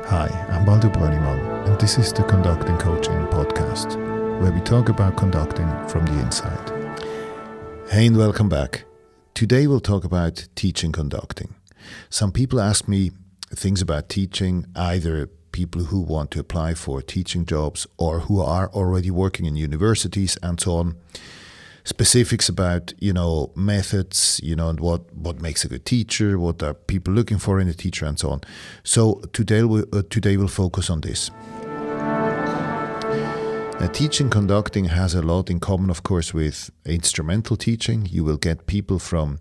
Hi, I'm Baldur Brönnimann, and this is the Conducting Coaching Podcast, where we talk about conducting from the inside. Hey, and welcome back. Today we'll talk about teaching conducting. Some people ask me things about teaching, either people who want to apply for teaching jobs or who are already working in universities and so on. Specifics about, methods, and what makes a good teacher, what are people looking for in a teacher and so on. So today we'll focus on this. Teaching conducting has a lot in common, of course, with instrumental teaching. You will get people from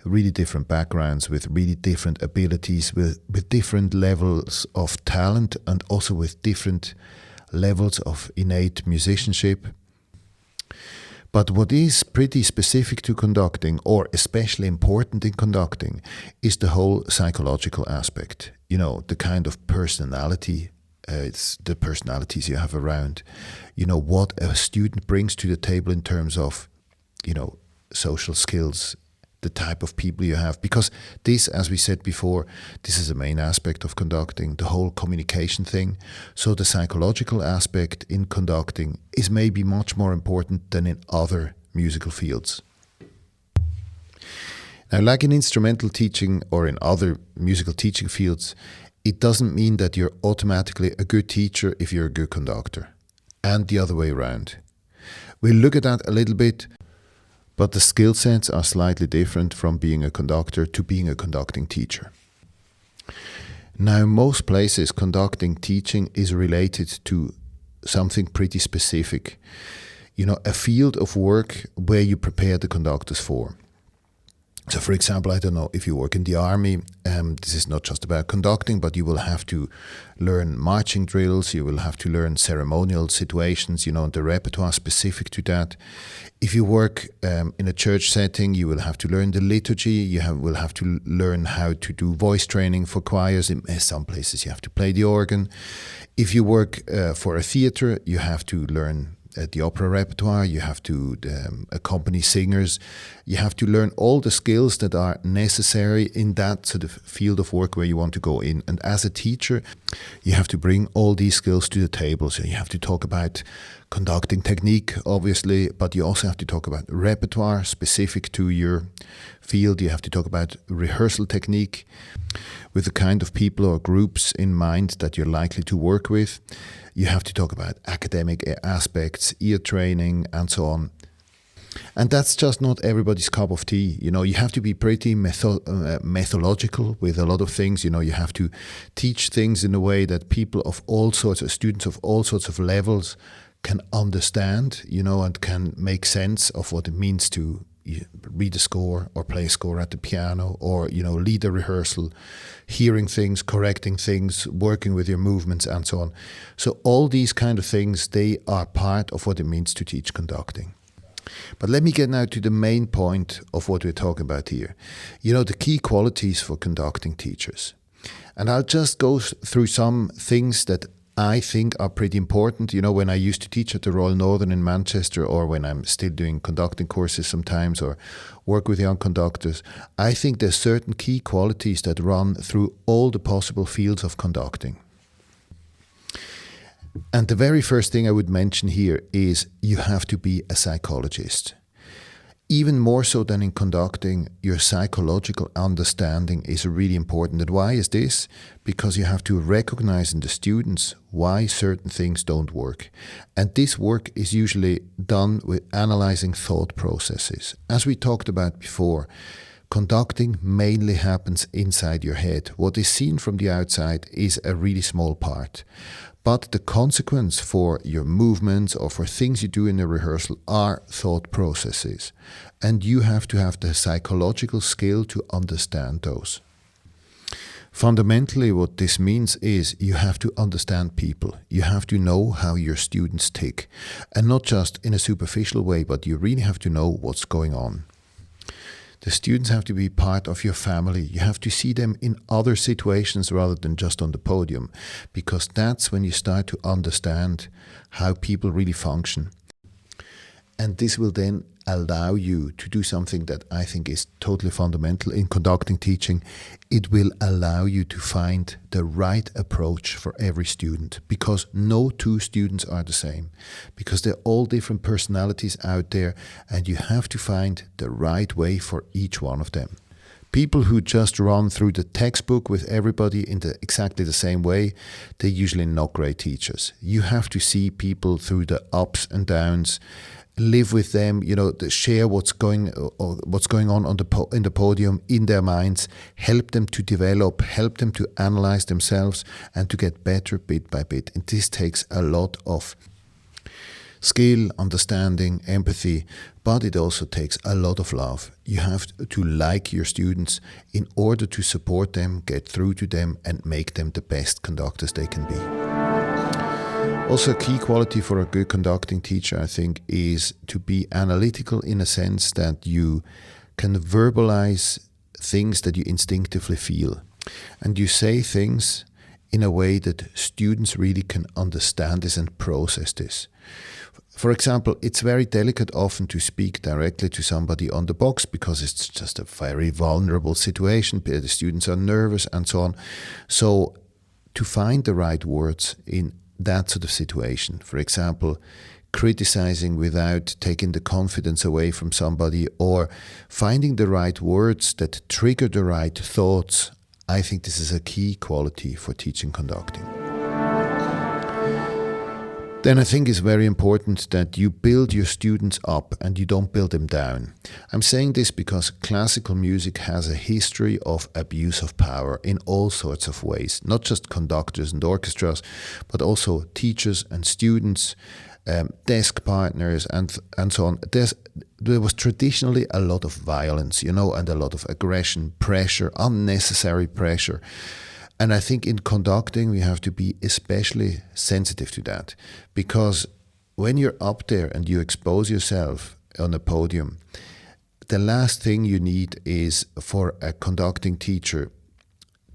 really different backgrounds, with really different abilities, with different levels of talent, and also with different levels of innate musicianship. But what is pretty specific to conducting, or especially important in conducting, is the whole psychological aspect. The kind of personality, it's the personalities you have around. What a student brings to the table in terms of, social skills, the type of people you have. Because this, as we said before, this is a main aspect of conducting, the whole communication thing. So the psychological aspect in conducting is maybe much more important than in other musical fields. Now, like in instrumental teaching or in other musical teaching fields, it doesn't mean that you're automatically a good teacher if you're a good conductor, and the other way around. We'll look at that a little bit. But the skill sets are slightly different from being a conductor to being a conducting teacher. Now, most places conducting teaching is related to something pretty specific. A field of work where you prepare the conductors for. So, for example, I don't know, if you work in the army, this is not just about conducting, but you will have to learn marching drills, you will have to learn ceremonial situations, and the repertoire specific to that. If you work in a church setting, you will have to learn the liturgy, will have to learn how to do voice training for choirs. In some places you have to play the organ. If you work for a theatre, you have to learn the opera repertoire, you have to accompany singers, you have to learn all the skills that are necessary in that sort of field of work where you want to go in. And as a teacher, you have to bring all these skills to the table. So you have to talk about conducting technique, obviously, but you also have to talk about repertoire specific to your field. You have to talk about rehearsal technique with the kind of people or groups in mind that you're likely to work with. You have to talk about academic aspects, ear training, and so on. And that's just not everybody's cup of tea. You have to be pretty methodological with a lot of things. You have to teach things in a way that people of all sorts of students of all sorts of levels can understand, and can make sense of what it means to read a score or play a score at the piano or, lead a rehearsal, hearing things, correcting things, working with your movements and so on. So all these kind of things, they are part of what it means to teach conducting. But let me get now to the main point of what we're talking about here. The key qualities for conducting teachers. And I'll just go through some things that I think are pretty important. When I used to teach at the Royal Northern in Manchester, or when I'm still doing conducting courses sometimes, or work with young conductors, I think there's certain key qualities that run through all the possible fields of conducting. And the very first thing I would mention here is you have to be a psychologist. Even more so than in conducting, your psychological understanding is really important. And why is this? Because you have to recognize in the students why certain things don't work. And this work is usually done with analyzing thought processes. As we talked about before, conducting mainly happens inside your head. What is seen from the outside is a really small part. But the consequence for your movements or for things you do in a rehearsal are thought processes. And you have to have the psychological skill to understand those. Fundamentally, what this means is you have to understand people. You have to know how your students tick. And not just in a superficial way, but you really have to know what's going on. The students have to be part of your family. You have to see them in other situations rather than just on the podium, because that's when you start to understand how people really function. And this will then allow you to do something that I think is totally fundamental in conducting teaching. It will allow you to find the right approach for every student, because no two students are the same, because they're all different personalities out there, and you have to find the right way for each one of them. People who just run through the textbook with everybody in exactly the same way, they're usually not great teachers. You have to see people through the ups and downs, live with them, share what's going on in the podium in their minds, help them to develop, help them to analyze themselves and to get better bit by bit. And this takes a lot of skill, understanding, empathy, but it also takes a lot of love. You have to like your students in order to support them, get through to them, and make them the best conductors they can be. Also, a key quality for a good conducting teacher, I think, is to be analytical in a sense that you can verbalize things that you instinctively feel. And you say things in a way that students really can understand this and process this. For example, it's very delicate often to speak directly to somebody on the box because it's just a very vulnerable situation. The students are nervous and so on. So to find the right words in that sort of situation, for example, criticizing without taking the confidence away from somebody, or finding the right words that trigger the right thoughts, I think this is a key quality for teaching conducting. Then I think it's very important that you build your students up and you don't build them down. I'm saying this because classical music has a history of abuse of power in all sorts of ways, not just conductors and orchestras, but also teachers and students, desk partners and so on. There was traditionally a lot of violence, and a lot of aggression, pressure, unnecessary pressure. And I think in conducting, we have to be especially sensitive to that, because when you're up there and you expose yourself on a podium, the last thing you need is for a conducting teacher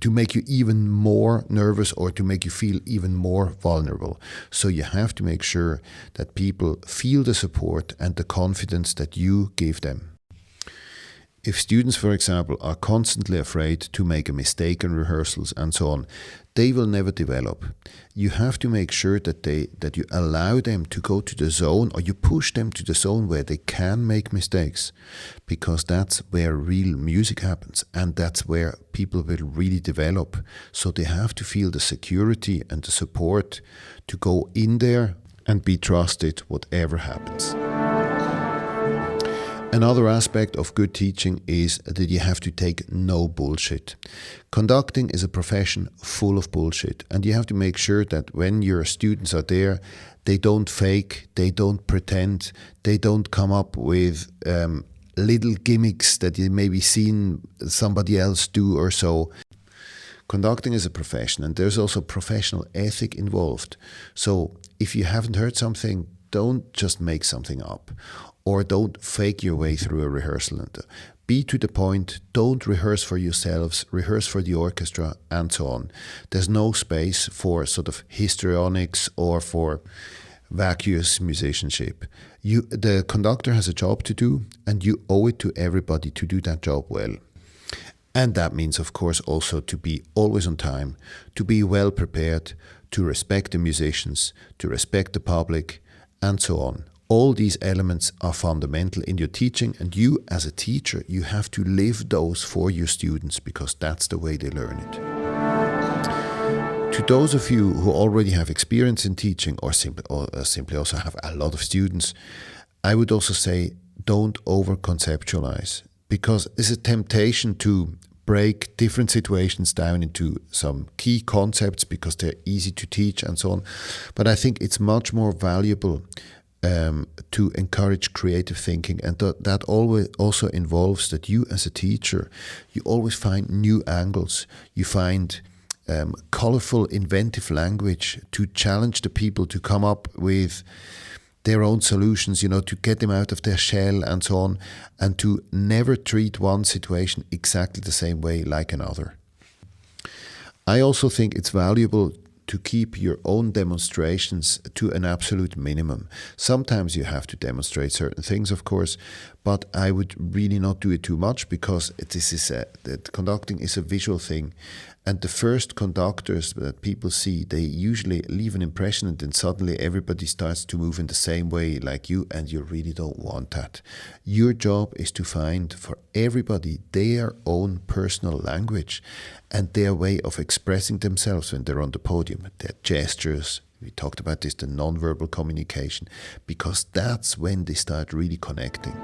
to make you even more nervous or to make you feel even more vulnerable. So you have to make sure that people feel the support and the confidence that you give them. If students, for example, are constantly afraid to make a mistake in rehearsals and so on, they will never develop. You have to make sure that you allow them to go to the zone, or you push them to the zone where they can make mistakes, because that's where real music happens and that's where people will really develop. So they have to feel the security and the support to go in there and be trusted whatever happens. Another aspect of good teaching is that you have to take no bullshit. Conducting is a profession full of bullshit, and you have to make sure that when your students are there, they don't fake, they don't pretend, they don't come up with little gimmicks that you maybe seen somebody else do or so. Conducting is a profession, and there's also professional ethic involved. So if you haven't heard something, don't just make something up. Or don't fake your way through a rehearsal. Be to the point, don't rehearse for yourselves, rehearse for the orchestra, and so on. There's no space for sort of histrionics or for vacuous musicianship. The conductor has a job to do, and you owe it to everybody to do that job well. And that means, of course, also to be always on time, to be well prepared, to respect the musicians, to respect the public, and so on. All these elements are fundamental in your teaching, and you as a teacher, you have to live those for your students, because that's the way they learn it. To those of you who already have experience in teaching or simply also have a lot of students, I would also say don't over-conceptualize, because it's a temptation to break different situations down into some key concepts because they're easy to teach and so on. But I think it's much more valuable to encourage creative thinking, and that always also involves that you as a teacher, you always find new angles, you find colorful, inventive language to challenge the people to come up with their own solutions, to get them out of their shell and so on, and to never treat one situation exactly the same way like another. I also think it's valuable to keep your own demonstrations to an absolute minimum. Sometimes you have to demonstrate certain things, of course, but I would really not do it too much, because that conducting is a visual thing. And the first conductors that people see, they usually leave an impression, and then suddenly everybody starts to move in the same way like you, and you really don't want that. Your job is to find for everybody their own personal language and their way of expressing themselves when they're on the podium, their gestures. We talked about this, the non-verbal communication, because that's when they start really connecting.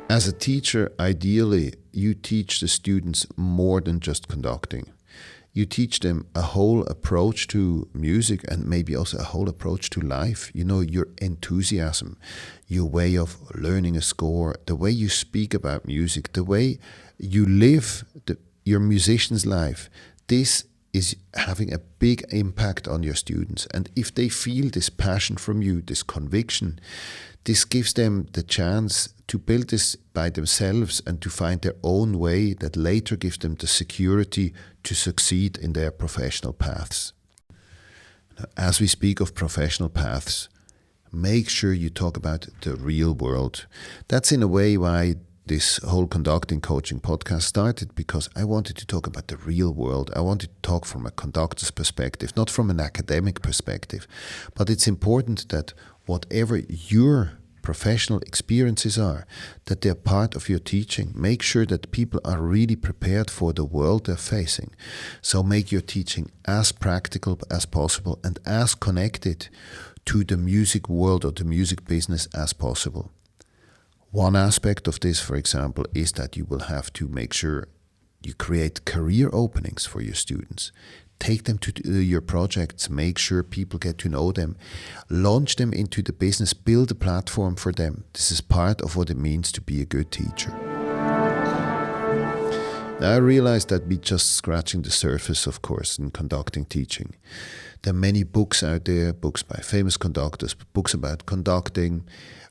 As a teacher, ideally, you teach the students more than just conducting. You teach them a whole approach to music, and maybe also a whole approach to life. You know, your enthusiasm, your way of learning a score, the way you speak about music, the way you live your musician's life. This is having a big impact on your students. And if they feel this passion from you, this conviction, this gives them the chance to build this by themselves and to find their own way that later gives them the security to succeed in their professional paths. Now, as we speak of professional paths, make sure you talk about the real world. That's in a way why this whole conducting coaching podcast started, because I wanted to talk about the real world. I wanted to talk from a conductor's perspective, not from an academic perspective. But it's important that whatever your professional experiences are, that they're part of your teaching. Make sure that people are really prepared for the world they're facing. So make your teaching as practical as possible and as connected to the music world or the music business as possible. One aspect of this, for example, is that you will have to make sure you create career openings for your students. Take them to your projects, make sure people get to know them, launch them into the business, build a platform for them. This is part of what it means to be a good teacher. Now, I realize that we're just scratching the surface, of course, in conducting teaching. There are many books out there, books by famous conductors, books about conducting,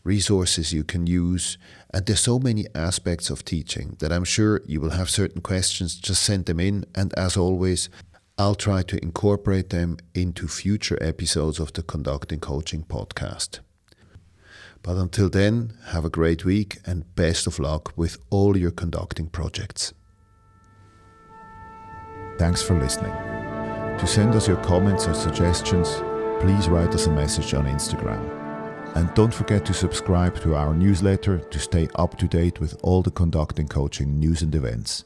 resources you can use, and there's so many aspects of teaching that I'm sure you will have certain questions. Just send them in, and as always, I'll try to incorporate them into future episodes of the Conducting Coaching podcast. But until then, have a great week and best of luck with all your conducting projects. Thanks for listening. To send us your comments or suggestions, please write us a message on Instagram. And don't forget to subscribe to our newsletter to stay up to date with all the conducting coaching news and events.